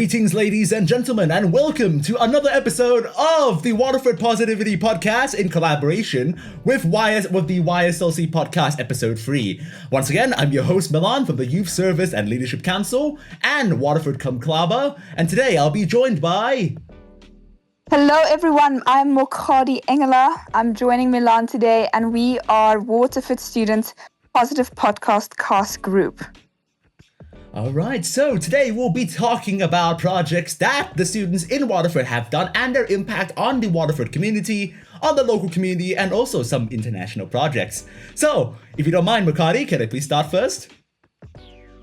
Greetings, ladies and gentlemen, and welcome to another episode of the Waterford Positivity Podcast in collaboration with the YSLC Podcast Episode 3. Once again, I'm your host, Milan, from the Youth Service and Leadership Council and Waterford Clubber, and today I'll be joined by... Hello everyone, I'm Mokgadi. I'm joining Milan today, and we are Waterford Students Positive Podcast Cast Group. Alright, so today we'll be talking about projects that the students in Waterford have done and their impact on the Waterford community, on the local community, and also some international projects. So, if you don't mind, Mokgadi, can I please start first?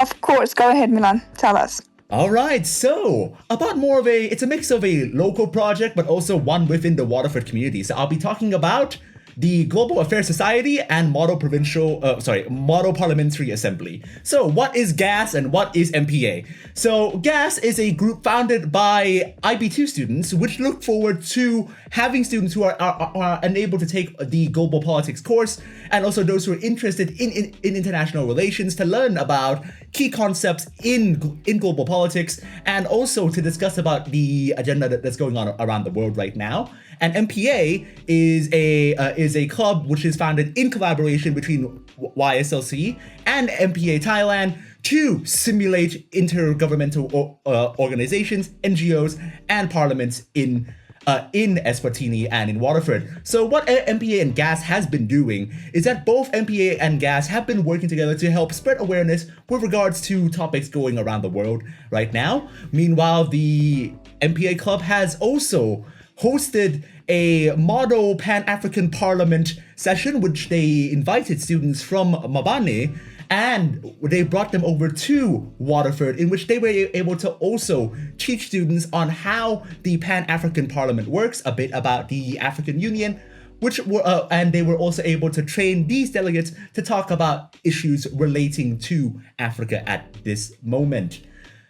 Of course, go ahead, Milan, tell us. Alright, so it's a mix of a local project, but also one within the Waterford community. So I'll be talking about the Global Affairs Society and Model Parliamentary Assembly. So what is GAS and what is MPA? So GAS is a group founded by IB2 students, which look forward to having students who are unable to take the global politics course, and also those who are interested in international relations to learn about key concepts in global politics, and also to discuss about the agenda that's going on around the world right now. And MPA is a club which is founded in collaboration between YSLC and MPA Thailand to simulate intergovernmental organizations, NGOs, and parliaments in Eswatini and in Waterford. So what MPA and GAS has been doing is that both MPA and GAS have been working together to help spread awareness with regards to topics going around the world right now. Meanwhile, the MPA club has also hosted a model Pan-African Parliament session, which they invited students from Mabane, and they brought them over to Waterford, in which they were able to also teach students on how the Pan-African Parliament works, a bit about the African Union, and they were also able to train these delegates to talk about issues relating to Africa at this moment.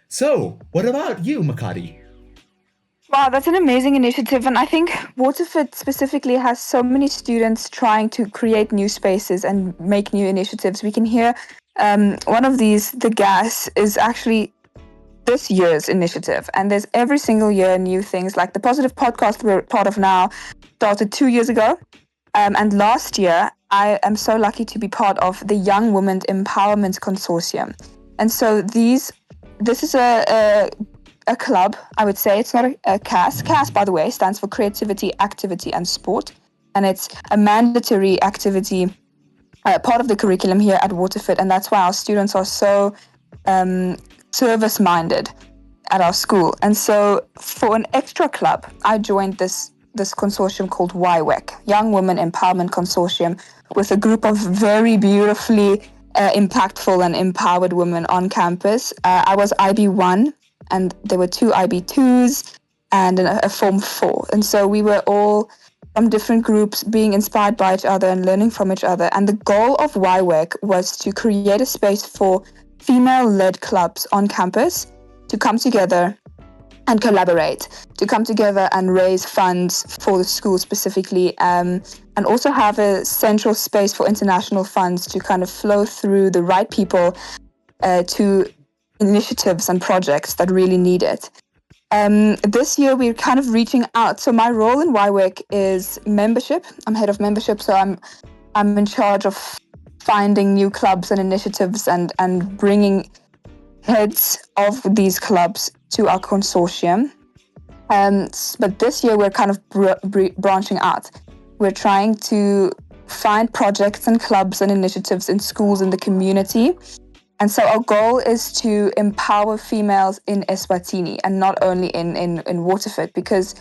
So, what about you, Mokgadi? Wow, that's an amazing initiative, and I think Waterford specifically has so many students trying to create new spaces and make new initiatives. We can hear one of these, the GAS, is actually this year's initiative, and there's every single year new things, like the Positive Podcast we're part of now started 2 years ago, and last year I am so lucky to be part of the Young Women Empowerment Consortium. And so this is a club, I would say. It's not a CAS. CAS, by the way, stands for Creativity, Activity and Sport. And it's a mandatory activity, part of the curriculum here at Waterford. And that's why our students are so service-minded at our school. And so for an extra club, I joined this consortium called YWEC, Young Women Empowerment Consortium, with a group of very beautifully impactful and empowered women on campus. I was IB1, and there were 2 IB2s and a Form 4. And so we were all from different groups being inspired by each other and learning from each other. And the goal of YWEC was to create a space for female-led clubs on campus to come together and collaborate, to come together and raise funds for the school specifically, and also have a central space for international funds to kind of flow through the right people to initiatives and projects that really need it. This year we're kind of reaching out. So my role in YWEC is membership. I'm head of membership, so I'm in charge of finding new clubs and initiatives and bringing heads of these clubs to our consortium. But this year we're kind of branching out. We're trying to find projects and clubs and initiatives in schools in the community. And so our goal is to empower females in Eswatini, and not only in Waterford, because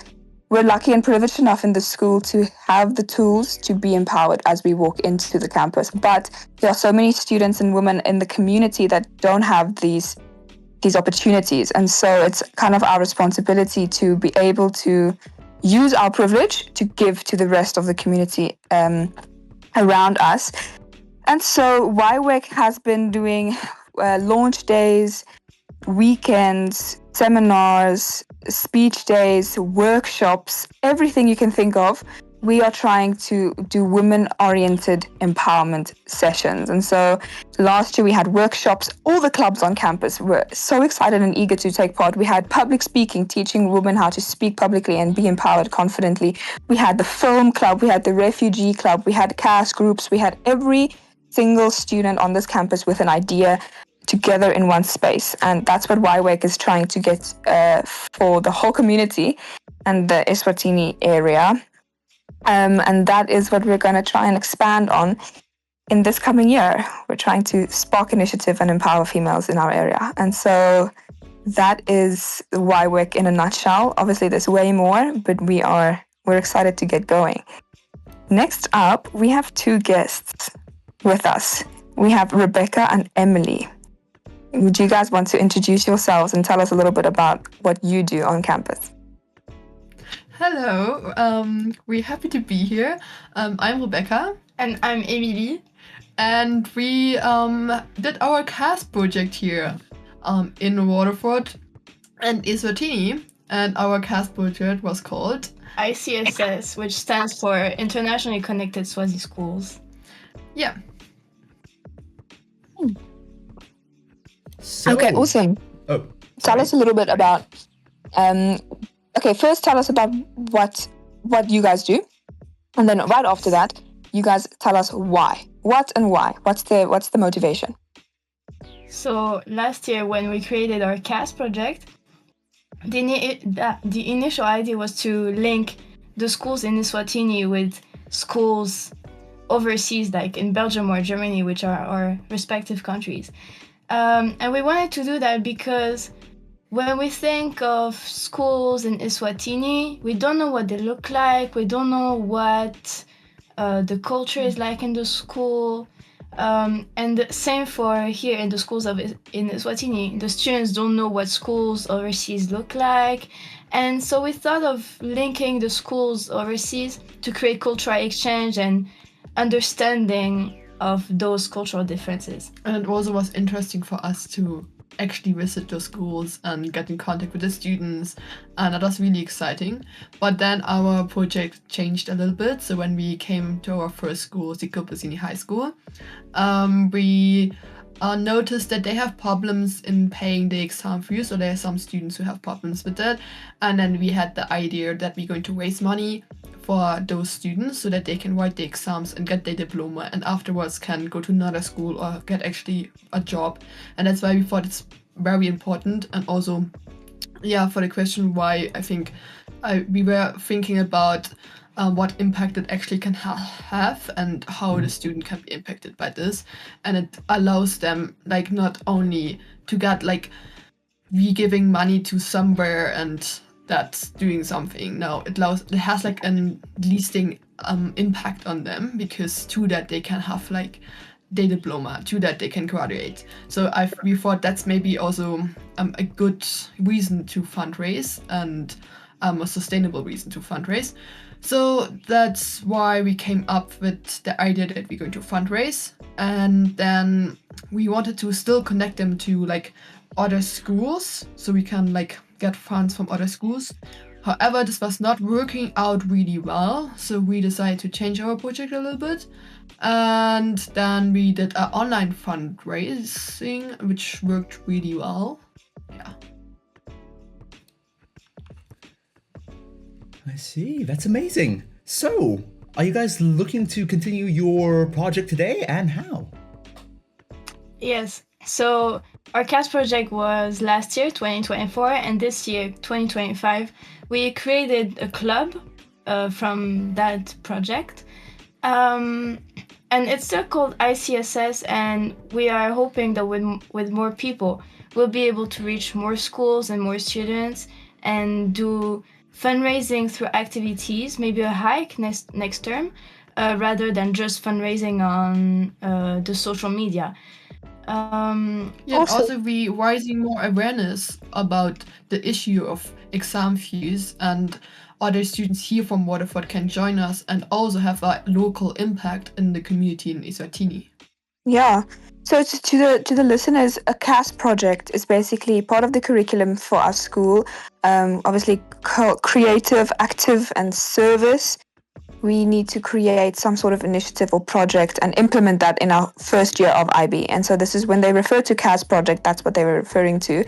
we're lucky and privileged enough in the school to have the tools to be empowered as we walk into the campus. But there are so many students and women in the community that don't have these opportunities. And so it's kind of our responsibility to be able to use our privilege to give to the rest of the community around us. And so YWEC has been doing launch days, weekends, seminars, speech days, workshops, everything you can think of we are trying to do women-oriented empowerment sessions. And so last year we had workshops. All the clubs on campus were so excited and eager to take part. We had public speaking, teaching women how to speak publicly and be empowered confidently. We had the film club, we had the refugee club, we had CAS groups, we had every single student on this campus with an idea together in one space. And that's what YWEC is trying to get for the whole community and the Eswatini area. And that is what we're going to try and expand on in this coming year. We're trying to spark initiative and empower females in our area. And so that is YWEC in a nutshell. Obviously, there's way more, but we're excited to get going. Next up, we have two guests with us. We have Rebekka and Emilie. Would you guys want to introduce yourselves and tell us a little bit about what you do on campus? Hello, we're happy to be here. I'm Rebekka. And I'm Emilie. And we did our CAS project here in Waterford and Eswatini. And our CAS project was called ICSS, which stands for Internationally Connected Swazi Schools. Yeah. So, Okay, awesome. Oh, Tell us a little bit about. Okay, first tell us about what you guys do, and then right after that, you guys tell us why. What and why? What's the motivation? So last year when we created our CAS project, the initial idea was to link the schools in Eswatini with schools overseas, like in Belgium or Germany, which are our respective countries. And we wanted to do that because when we think of schools in Eswatini, we don't know what they look like. We don't know what the culture is like in the school. And the same for here in the schools in Eswatini. The students don't know what schools overseas look like. And so we thought of linking the schools overseas to create cultural exchange and understanding of those cultural differences. And it also was interesting for us to actually visit the schools and get in contact with the students, and that was really exciting. But then our project changed a little bit. So when we came to our first school, Sikopasini High School, we noticed that they have problems in paying the exam fees. So there are some students who have problems with that. And then we had the idea that we're going to raise money for those students so that they can write the exams and get their diploma, and afterwards can go to another school or get actually a job. And that's why we thought it's very important. And also, for the question why, I think we were thinking about what impact it actually can have and how the student can be impacted by this. And it allows them like not only to get like we giving money to somewhere and that's doing something. No, it has like an lasting impact on them, because to that they can have like their diploma, to that they can graduate. So we thought that's maybe also a good reason to fundraise, and a sustainable reason to fundraise. So that's why we came up with the idea that we're going to fundraise, and then we wanted to still connect them to like other schools, so we can like get funds from other schools. However, this was not working out really well, so we decided to change our project a little bit. And then we did an online fundraising, which worked really well. Yeah. I see. That's amazing. So, are you guys looking to continue your project today, and how? Yes. So our CAS project was last year, 2024, and this year, 2025, we created a club from that project. And it's still called ICSS, and we are hoping that with more people, we'll be able to reach more schools and more students and do fundraising through activities, maybe a hike next term, rather than just fundraising on the social media. Also we raising more awareness about the issue of exam fees, and other students here from Waterford can join us and also have a local impact in the community in Eswatini. Yeah. So to the listeners, a CAS project is basically part of the curriculum for our school. Obviously, creative, active, and service. we need to create some sort of initiative or project and implement that in our first year of IB. And so this is when they refer to CAS project, that's what they were referring to.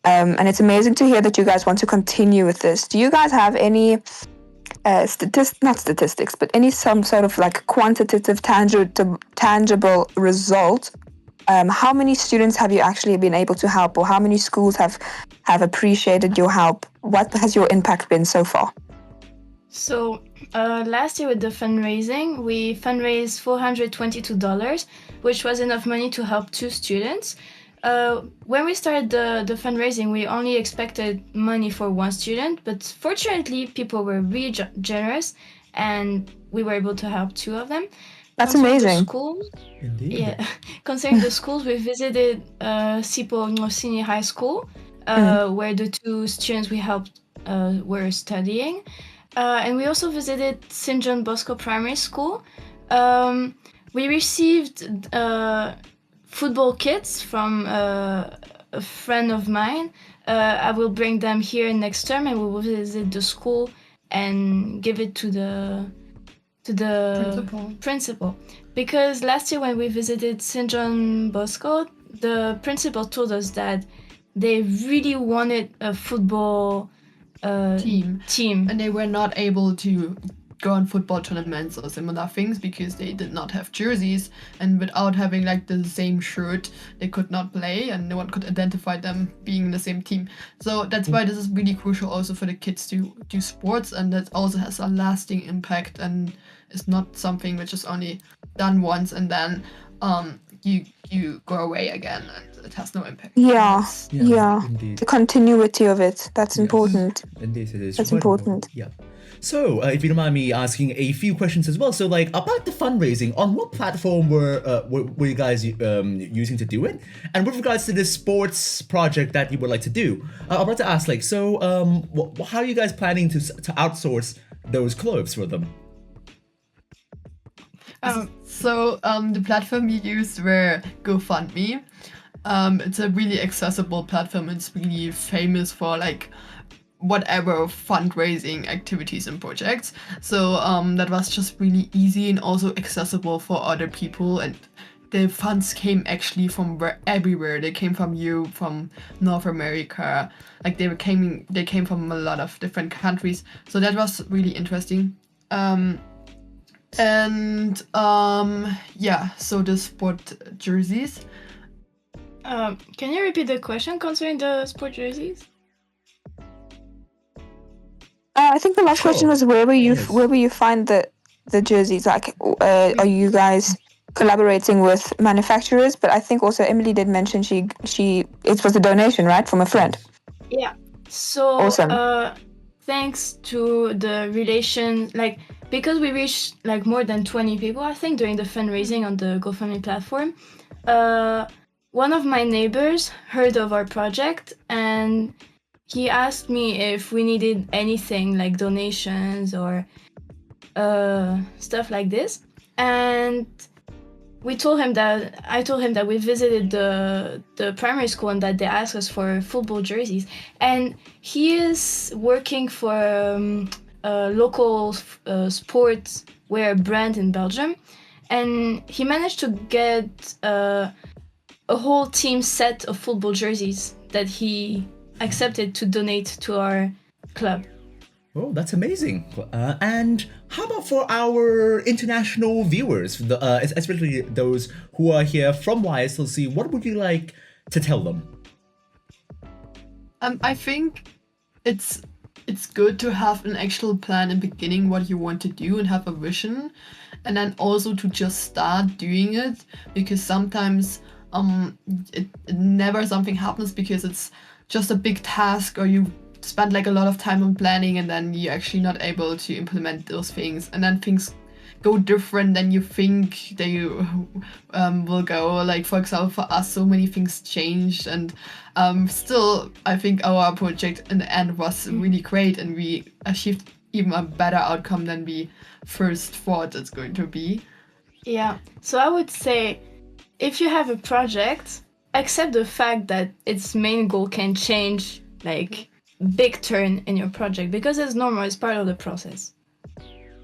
And it's amazing to hear that you guys want to continue with this. Do you guys have any not statistics, but some sort of like quantitative, tangible result? How many students have you actually been able to help, or how many schools have appreciated your help? What has your impact been so far? So last year with the fundraising, we fundraised $422, which was enough money to help 2 students. When we started the fundraising, we only expected money for 1 student, but fortunately, people were really generous, and we were able to help 2 of them. That's amazing. Schools, Indeed. yeah. Concerning the schools, we visited Sipo Ngosini High School, where the 2 students we helped were studying. And we also visited St. John Bosco Primary School. We received football kits from a friend of mine. I will bring them here next term, and we will visit the school and give it to the principal. Because last year when we visited St. John Bosco, the principal told us that they really wanted a football team, and they were not able to go on football tournaments or similar things because they did not have jerseys, and without having like the same shirt they could not play, and no one could identify them being in the same team. So that's why this is really crucial also for the kids to do sports, and that also has a lasting impact and is not something which is only done once and then you go away again and it has no impact. Yeah. Indeed. The continuity of it, that's Yes. important. Indeed, it is. That's Quite important. Yeah. So, if you don't mind me asking a few questions as well. So, like, about the fundraising, on what platform were you guys using to do it? And with regards to this sports project that you would like to do, I'd like to ask, like, so, how are you guys planning to outsource those clothes for them? So the platform we used were GoFundMe. It's a really accessible platform. It's really famous for like whatever fundraising activities and projects. So that was just really easy and also accessible for other people. And the funds came actually from everywhere. They came from Europe, from North America. Like they came from a lot of different countries. So that was really interesting. So the sport jerseys. Can you repeat the question concerning the sport jerseys? I think the last Sure. question was where will you find the jerseys? Like, are you guys collaborating with manufacturers? But I think also Emilie did mention it was a donation, right, from a friend. Yeah. So Awesome. Thanks to the relation, like because we reached like more than 20 people, I think, during the fundraising on the GoFundMe platform. One of my neighbors heard of our project and he asked me if we needed anything like donations or stuff like this. And I told him that we visited the primary school and that they asked us for football jerseys. And he is working for a local sports wear brand in Belgium. And he managed to get a whole team set of football jerseys that he accepted to donate to our club. Oh, that's amazing. And how about for our international viewers, especially those who are here from YSLC, what would you like to tell them? I think it's good to have an actual plan in the beginning what you want to do and have a vision, and then also to just start doing it, because sometimes it never something happens because it's just a big task, or you spend like a lot of time on planning and then you're actually not able to implement those things, and then things go different than you think they will go. Like for example, for us, so many things changed, and still I think our project in the end was really great, and we achieved even a better outcome than we first thought it's going to be. Yeah, so I would say if you have a project, accept the fact that its main goal can change, like big turn in your project, because it's normal, it's part of the process.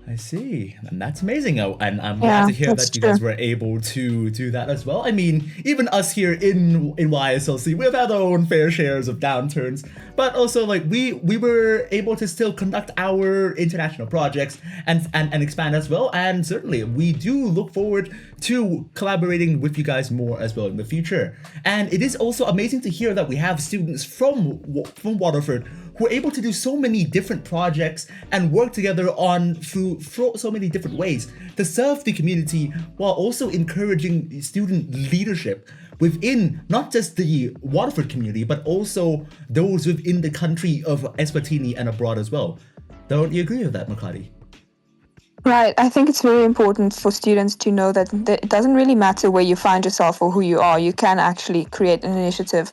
I see. And that's amazing. Oh, and I'm glad to hear that you guys were able to do that as well. I mean, even us here in YSLC, we've had our own fair shares of downturns, but also like we were able to still conduct our international projects and expand as well. And certainly we do look forward to collaborating with you guys more as well in the future. And it is also amazing to hear that we have students from Waterford who are able to do so many different projects and work together on through so many different ways to serve the community while also encouraging student leadership within not just the Waterford community, but also those within the country of Eswatini and abroad as well. Don't you agree with that, Mokgadi? Right. I think it's very important for students to know that it doesn't really matter where you find yourself or who you are. You can actually create an initiative.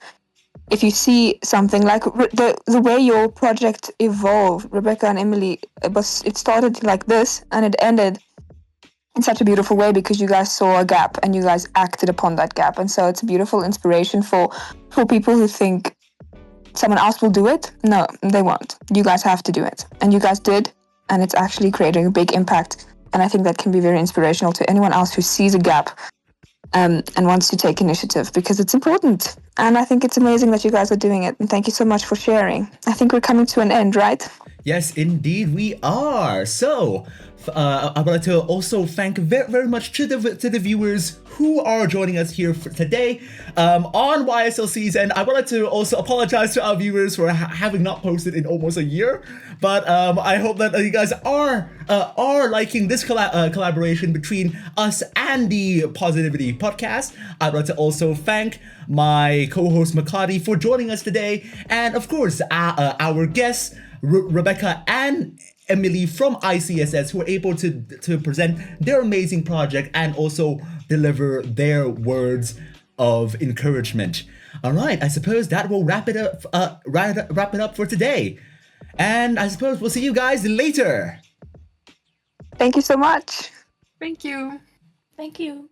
If you see something like the way your project evolved, Rebekka and Emilie, it started like this and it ended in such a beautiful way because you guys saw a gap and you guys acted upon that gap. And so it's a beautiful inspiration for people who think someone else will do it. No, they won't. You guys have to do it. And you guys did, and it's actually creating a big impact. And I think that can be very inspirational to anyone else who sees a gap and wants to take initiative, because it's important. And I think it's amazing that you guys are doing it. And thank you so much for sharing. I think we're coming to an end, right? Yes, indeed we are. So, I would like to also thank very much to the viewers who are joining us here today on YSLC's, and I would like to also apologize to our viewers for having not posted in almost a year. But I hope that you guys are liking this collaboration between us and the Positivity Podcast. I'd like to also thank my co-host Mokgadi for joining us today, and of course our guests Rebekka and Emilie from ICSS, who are able to present their amazing project and also deliver their words of encouragement. All right, I suppose that will wrap it up for today. And I suppose we'll see you guys later. Thank you so much. Thank you. Thank you.